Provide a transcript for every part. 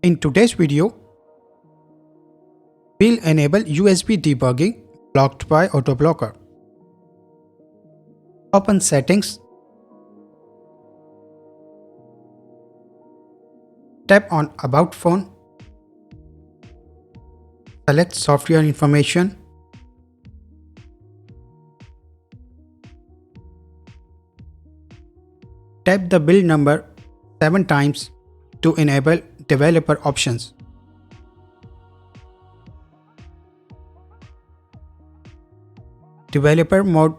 In today's video, we'll enable USB debugging blocked by autoblocker. Open Settings. Tap on About Phone. Select Software Information. Tap the build number 7 times to enable developer options. Developer mode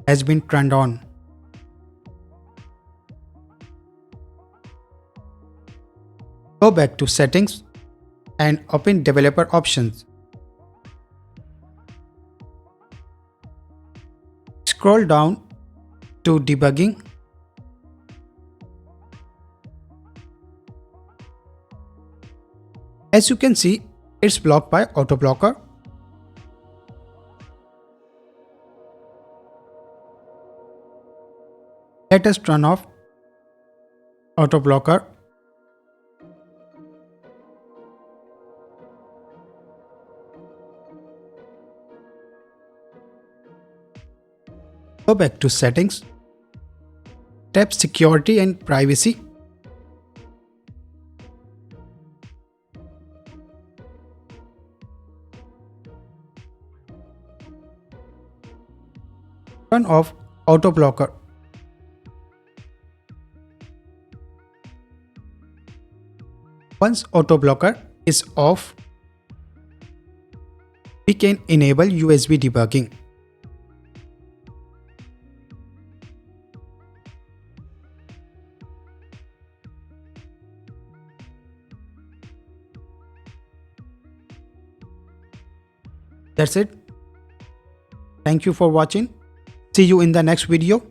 has been turned on. Go back to Settings and open Developer Options. Scroll down to Debugging. As you can see, it's blocked by autoblocker. Let us turn off autoblocker. Go back to Settings. Tap Security and Privacy. Turn off autoblocker. Once autoblocker is off, we can enable USB debugging. That's it. Thank you for watching. See you in the next video.